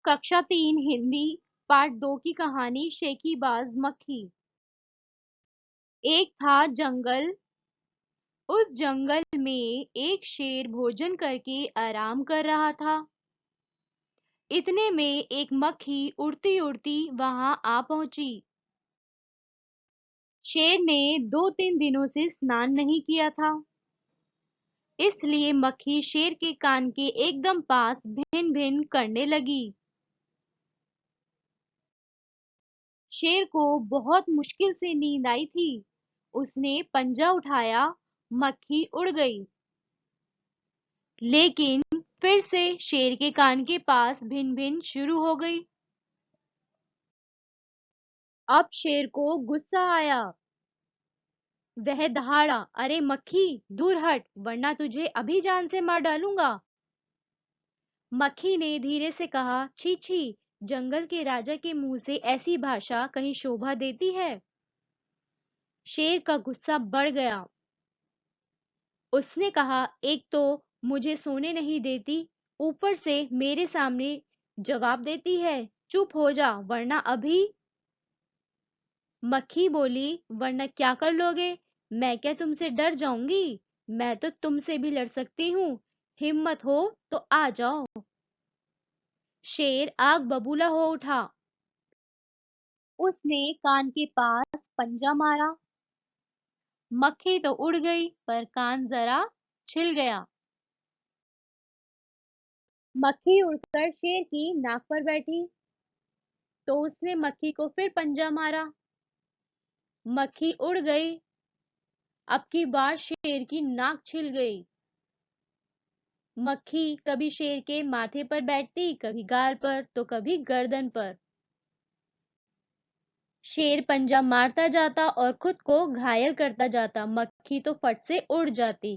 कक्षा 3 हिंदी पार्ट 2 की कहानी शेकीबाज मक्खी। एक था जंगल। उस जंगल में एक शेर भोजन करके आराम कर रहा था। इतने में एक मक्खी उड़ती उड़ती वहां आ पहुंची। शेर ने 2-3 दिनों से स्नान नहीं किया था, इसलिए मक्खी शेर के कान के एकदम पास भिन भिन करने लगी। शेर को बहुत मुश्किल से नींद आई थी। उसने पंजा उठाया, मक्खी उड़ गई। लेकिन फिर से शेर के कान के पास भिन भिन शुरू हो गई। अब शेर को गुस्सा आया। वह दहाड़ा, अरे मक्खी, दूर हट, वरना तुझे अभी जान से मार डालूंगा। मक्खी ने धीरे से कहा, छी छी, जंगल के राजा के मुंह से ऐसी भाषा कहीं शोभा देती है। शेर का गुस्सा बढ़ गया। उसने कहा, एक तो मुझे सोने नहीं देती, ऊपर से मेरे सामने जवाब देती है। चुप हो जा, वरना अभी। मक्खी बोली, वरना क्या कर लोगे? मैं क्या तुमसे डर जाऊंगी? मैं तो तुमसे भी लड़ सकती हूँ। हिम्मत हो तो आ जाओ। शेर आग बबूला हो उठा। उसने कान के पास पंजा मारा। मक्खी तो उड़ गई, पर कान जरा छिल गया। मक्खी उड़कर शेर की नाक पर बैठी, तो उसने मक्खी को फिर पंजा मारा। मक्खी उड़ गई। अब की बार शेर की नाक छिल गई। मक्खी कभी शेर के माथे पर बैठती, कभी गाल पर, तो कभी गर्दन पर। शेर पंजा मारता जाता और खुद को घायल करता जाता। मक्खी तो फट से उड़ जाती।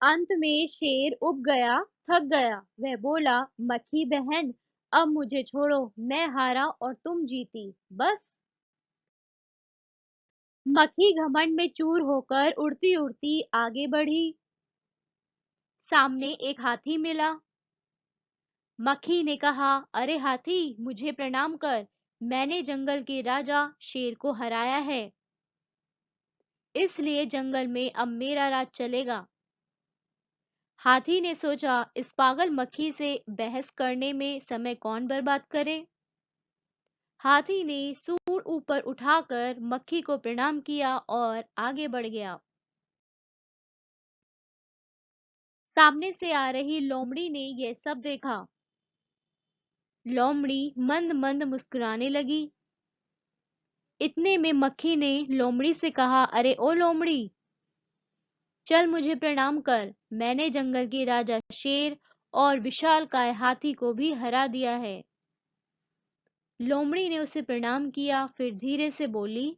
अंत में शेर उब गया, थक गया। वह बोला, मक्खी बहन, अब मुझे छोड़ो, मैं हारा और तुम जीती, बस। मक्खी घमंड में चूर होकर उड़ती उड़ती आगे बढ़ी। सामने एक हाथी मिला। मक्खी ने कहा, अरे हाथी, मुझे प्रणाम कर। मैंने जंगल के राजा शेर को हराया है, इसलिए जंगल में अब मेरा राज चलेगा। हाथी ने सोचा, इस पागल मक्खी से बहस करने में समय कौन बर्बाद करे। हाथी ने सूंड ऊपर उठाकर मक्खी को प्रणाम किया और आगे बढ़ गया। सामने से आ रही लोमड़ी ने यह सब देखा। लोमड़ी मंद मंद मुस्कुराने लगी। इतने में मक्खी ने लोमड़ी से कहा, अरे ओ लोमड़ी, चल मुझे प्रणाम कर। मैंने जंगल के राजा शेर और विशालकाय हाथी को भी हरा दिया है। लोमड़ी ने उसे प्रणाम किया, फिर धीरे से बोली,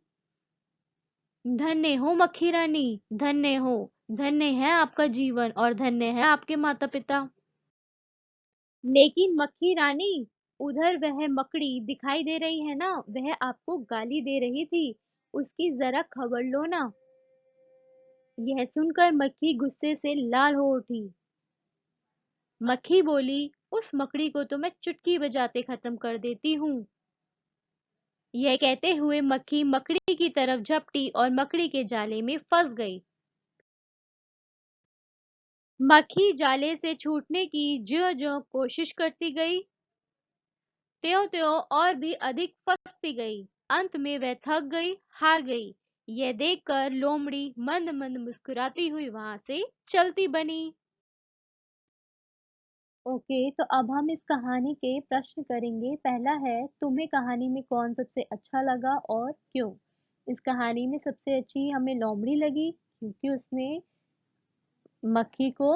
धन्य हो मक्खी रानी, धन्य हो। धन्य है आपका जीवन और धन्य है आपके माता पिता। लेकिन मक्खी रानी, उधर वह मकड़ी दिखाई दे रही है ना, वह आपको गाली दे रही थी, उसकी जरा खबर लो ना। यह सुनकर मक्खी गुस्से से लाल हो उठी। मक्खी बोली, उस मकड़ी को तो मैं चुटकी बजाते खत्म कर देती हूँ। यह कहते हुए मक्खी मकड़ी की तरफ झपटी और मकड़ी के जाले में फंस गई। मक्खी जाले से छूटने की ज्यों ज्यों कोशिश करती गई, त्यों त्यों और भी अधिक फंसती गई। अंत में वह थक गई, हार गई। यह देखकर लोमड़ी मंद मंद मुस्कुराती हुई वहां से चलती बनी। ओके, तो अब हम इस कहानी के प्रश्न करेंगे। पहला है, तुम्हें कहानी में कौन सबसे अच्छा लगा और क्यों? इस कहानी में सबसे अच्छी हमें लोमड़ी लगी, क्योंकि उसने मक्खी को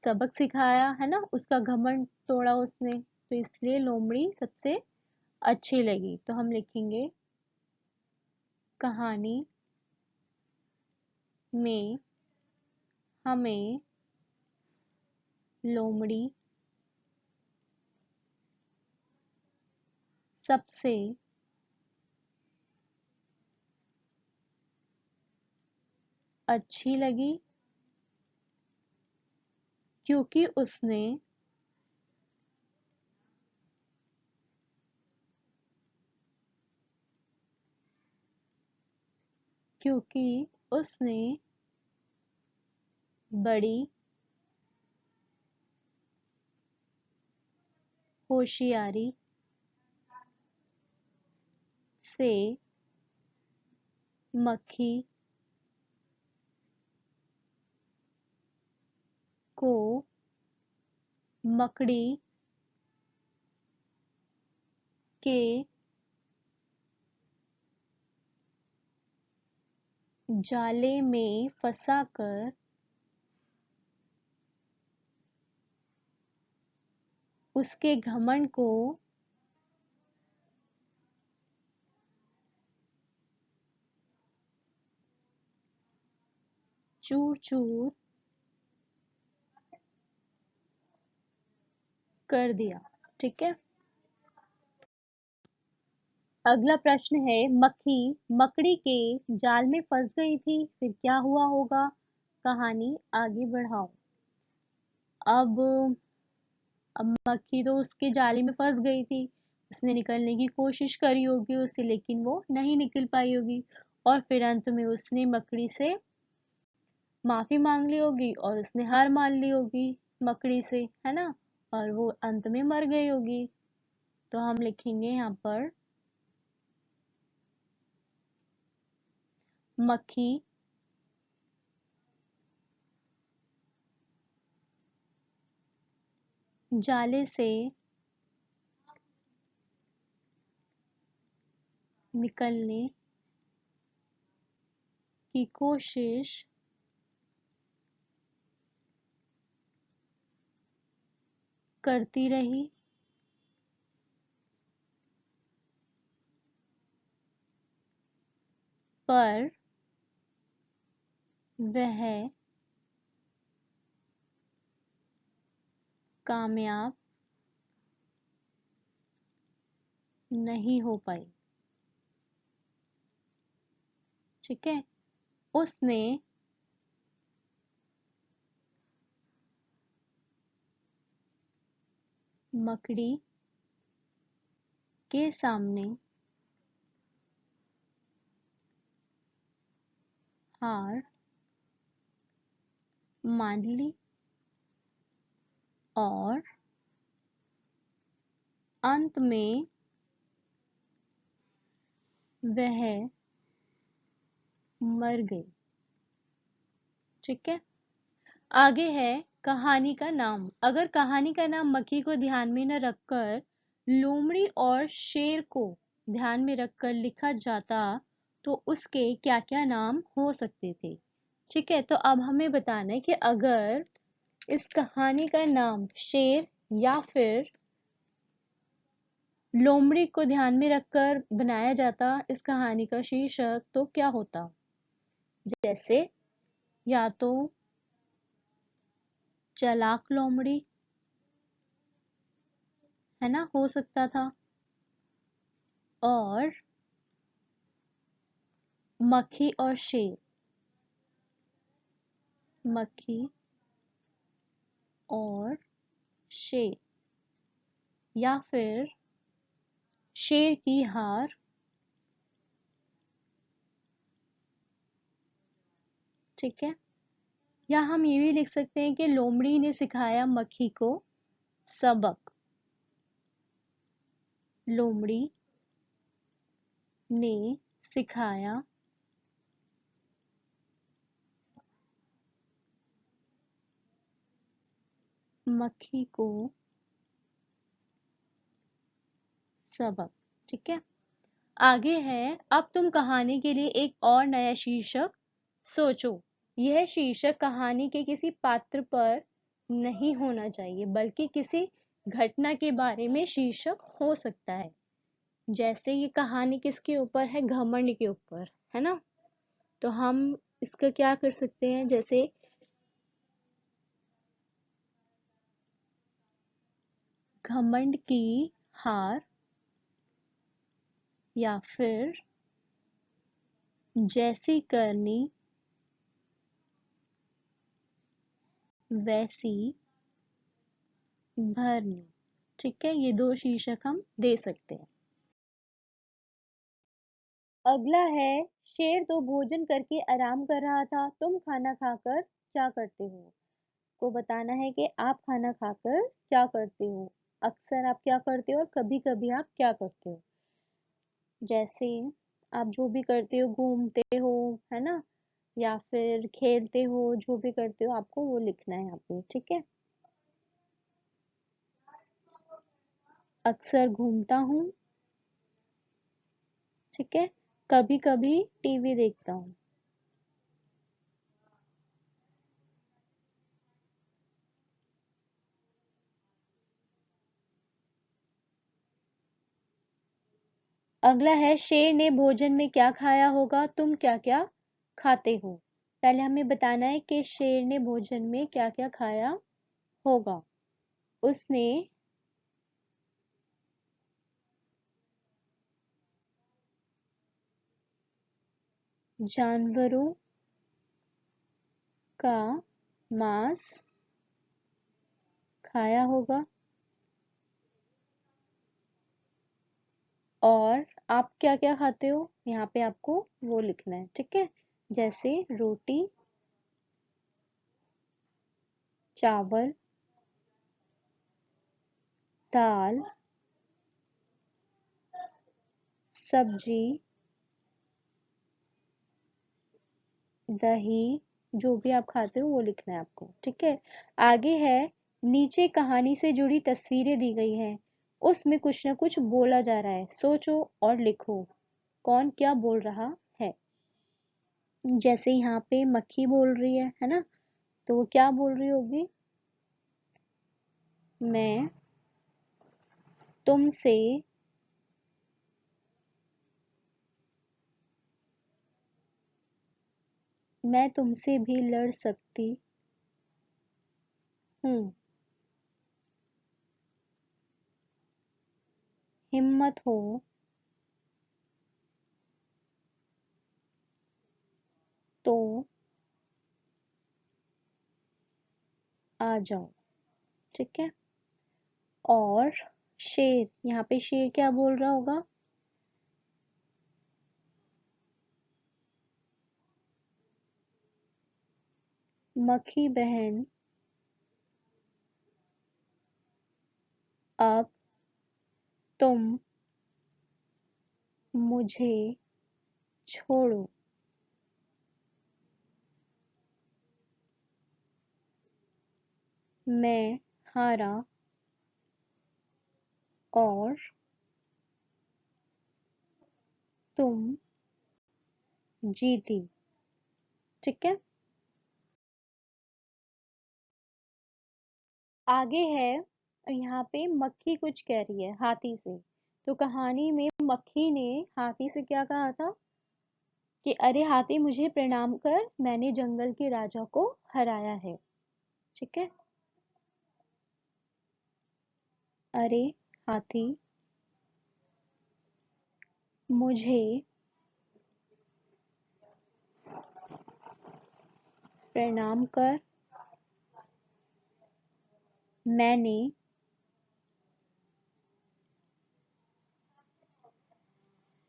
सबक सिखाया है ना, उसका घमंड तोड़ा उसने, तो इसलिए लोमड़ी सबसे अच्छी लगी। तो हम लिखेंगे, कहानी में हमें लोमड़ी सबसे अच्छी लगी, क्योंकि उसने क्योंकि उसने बड़ी होशियारी से मक्खी को मकड़ी के जाले में फंसाकर उसके घमंड को चूर चूर कर दिया। ठीक है, अगला प्रश्न है, मक्खी मकड़ी के जाल में फंस गई थी, फिर क्या हुआ होगा? कहानी आगे बढ़ाओ। अब मक्खी तो उसके जाले में फंस गई थी, उसने निकलने की कोशिश करी होगी उससे, लेकिन वो नहीं निकल पाई होगी, और फिर अंत में उसने मकड़ी से माफी मांग ली होगी और उसने हार मान ली होगी मकड़ी से, है ना, और वो अंत में मर गई होगी। तो हम लिखेंगे यहाँ पर, मक्खी जाले से निकलने की कोशिश करती रही, पर वह कामयाब नहीं हो पाई। ठीक है, उसने मकड़ी के सामने हार मान ली और अंत में वह मर गई। ठीक है, आगे है कहानी का नाम। अगर कहानी का नाम मक्खी को ध्यान में न रखकर लोमड़ी और शेर को ध्यान में रखकर लिखा जाता तो उसके क्या क्या नाम हो सकते थे? ठीक है, तो अब हमें बताना है कि अगर इस कहानी का नाम शेर या फिर लोमड़ी को ध्यान में रखकर बनाया जाता इस कहानी का शीर्षक, तो क्या होता? जैसे, या तो चालाक लोमड़ी, है ना, हो सकता था, और मक्खी और शेर, मक्खी और शेर, या फिर शेर की हार। ठीक है, या हम ये भी लिख सकते हैं कि लोमड़ी ने सिखाया मक्खी को सबक, लोमड़ी ने सिखाया मक्खी को सबक। ठीक है, आगे है, अब तुम कहानी के लिए एक और नया शीर्षक सोचो। यह शीर्षक कहानी के किसी पात्र पर नहीं होना चाहिए, बल्कि किसी घटना के बारे में शीर्षक हो सकता है। जैसे ये कहानी किसके ऊपर है? घमंड के ऊपर, है ना, तो हम इसका क्या कर सकते हैं? जैसे घमंड की हार, या फिर जैसी करनी वैसी भरनी। ठीक है, ये दो शीर्षक हम दे सकते हैं। अगला है, शेर तो भोजन करके आराम कर रहा था, तुम खाना खाकर क्या करते हो? को बताना है कि आप खाना खाकर क्या करते हो। अक्सर आप क्या करते हो और कभी कभी आप क्या करते हो। जैसे आप जो भी करते हो, घूमते हो, है ना, या फिर खेलते हो, जो भी करते हो आपको वो लिखना है यहाँ पे, ठीक है। अक्सर घूमता हूँ, ठीक है। कभी कभी टीवी देखता हूँ। अगला है, शेर ने भोजन में क्या खाया होगा, तुम क्या क्या खाते हो। पहले हमें बताना है कि शेर ने भोजन में क्या क्या खाया होगा। उसने जानवरों का मांस खाया होगा। और आप क्या क्या खाते हो यहाँ पे आपको वो लिखना है, ठीक है। जैसे रोटी, चावल, दाल, सब्जी, दही, जो भी आप खाते हो वो लिखना है आपको, ठीक है। आगे है, नीचे कहानी से जुड़ी तस्वीरें दी गई हैं, उसमें कुछ ना कुछ बोला जा रहा है, सोचो और लिखो कौन क्या बोल रहा है। जैसे यहाँ पे मक्खी बोल रही है ना, तो वो क्या बोल रही होगी, मैं तुमसे मैं तुमसे भी लड़ सकती हूँ, हिम्मत हो तो आ जाओ, ठीक है। और शेर, यहाँ पे शेर क्या बोल रहा होगा, मक्खी बहन अब तुम मुझे छोड़ो, मैं हारा और तुम जीती, ठीक है। आगे है, यहाँ पे मक्खी कुछ कह रही है हाथी से। तो कहानी में मक्खी ने हाथी से क्या कहा था कि अरे हाथी मुझे प्रणाम कर, मैंने जंगल के राजा को हराया है, ठीक है। अरे हाथी मुझे प्रणाम कर, मैंने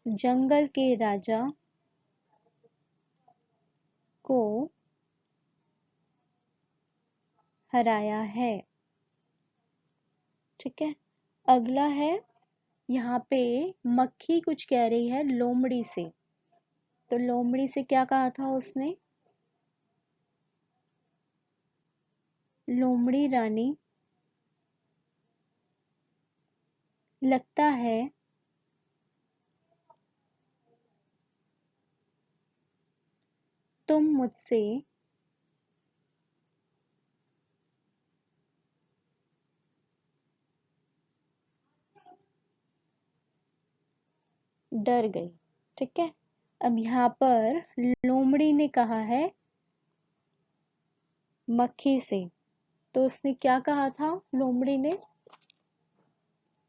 जंगल के राजा को हराया है, ठीक है। अगला है, यहाँ पे मक्खी कुछ कह रही है लोमड़ी से। तो लोमड़ी से क्या कहा था उसने, लोमड़ी रानी लगता है तुम मुझसे डर गई, ठीक है। अब यहाँ पर लोमड़ी ने कहा है मक्खी से, तो उसने क्या कहा था लोमड़ी ने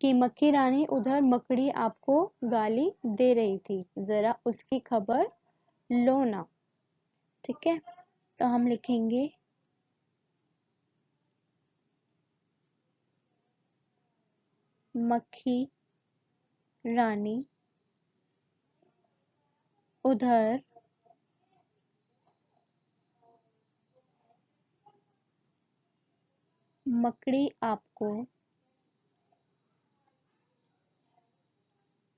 कि मक्खी रानी उधर मकड़ी आपको गाली दे रही थी, जरा उसकी खबर लो ना, ठीक है। तो हम लिखेंगे मक्खी रानी उधर मकड़ी आपको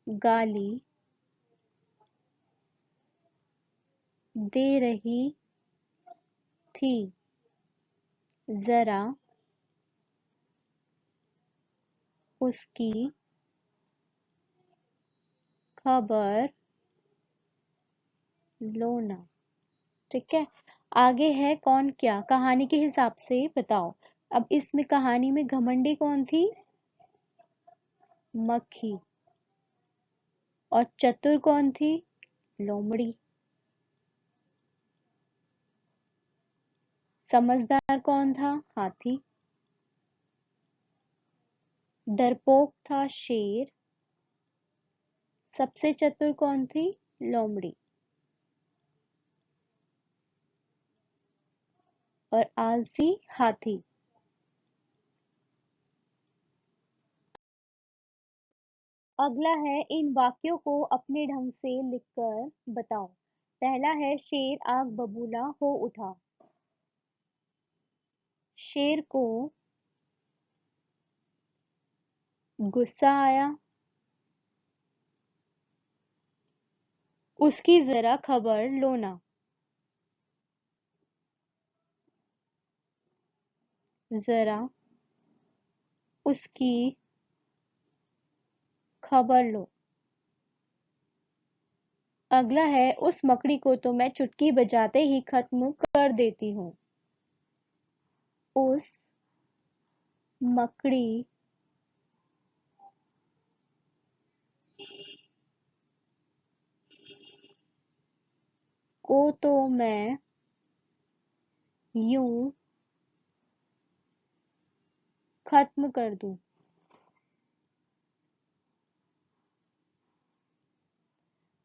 गाली दे रही थी, जरा उसकी खबर लो ना। ठीक है, आगे है कौन क्या, कहानी के हिसाब से बताओ। अब इसमें कहानी में घमंडी कौन थी? मक्खी। और चतुर कौन थी? लोमड़ी। समझदार कौन था? हाथी। डरपोक था शेर। सबसे चतुर कौन थी? लोमड़ी। और आलसी हाथी। अगला है, इन वाक्यों को अपने ढंग से लिखकर बताओ। पहला है, शेर आग बबूला हो उठा। शेर को गुस्सा आया, उसकी जरा खबर लो ना। जरा उसकी खबर लो। अगला है, उस मकड़ी को तो मैं चुटकी बजाते ही खत्म कर देती हूँ। उस मकड़ी को तो मैं यूं खत्म कर दूं।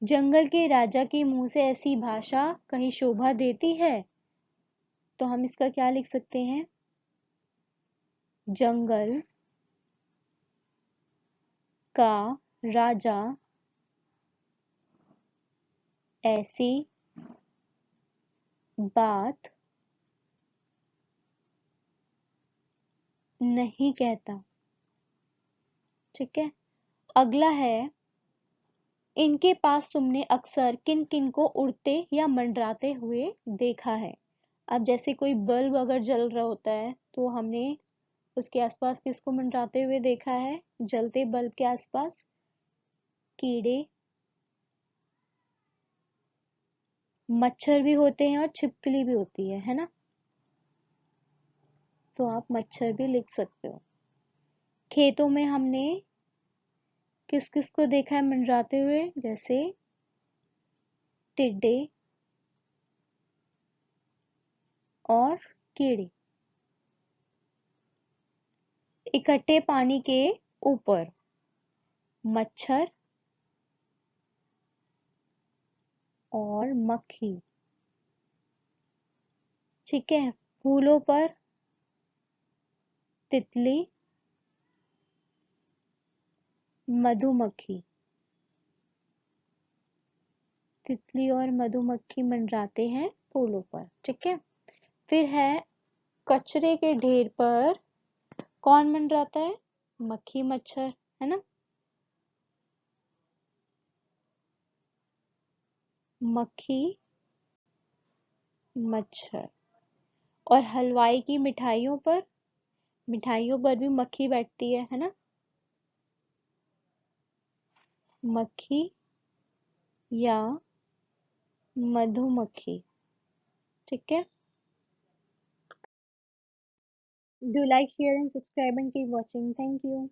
जंगल के राजा के मुंह से ऐसी भाषा कहीं शोभा देती है? तो हम इसका क्या लिख सकते हैं? जंगल का राजा ऐसी बात नहीं कहता। ठीक है, अगला है, इनके पास तुमने अक्सर किन किन को उड़ते या मंडराते हुए देखा है? अब जैसे कोई बल्ब अगर जल रहा होता है तो हमने उसके आसपास किसको मंडराते हुए देखा है? जलते बल्ब के आसपास कीड़े, मच्छर भी होते हैं और छिपकली भी होती है ना? तो आप मच्छर भी लिख सकते हो। खेतों में हमने किस किस को देखा है मंडराते हुए? जैसे टिड्डे और कीड़े। इकट्ठे पानी के ऊपर मच्छर और मक्खी। ठीक है, फूलों पर तितली, मधुमक्खी। तितली और मधुमक्खी मंडराते हैं फूलों पर। ठीक है, फिर है, कचरे के ढेर पर कौन मंडराता है? मक्खी मच्छर, है ना? मक्खी मच्छर। और हलवाई की मिठाइयों पर, मिठाइयों पर भी मक्खी बैठती है ना? मक्खी या मधुमक्खी। ठीक है, do like, share and subscribe and keep watching. Thank you.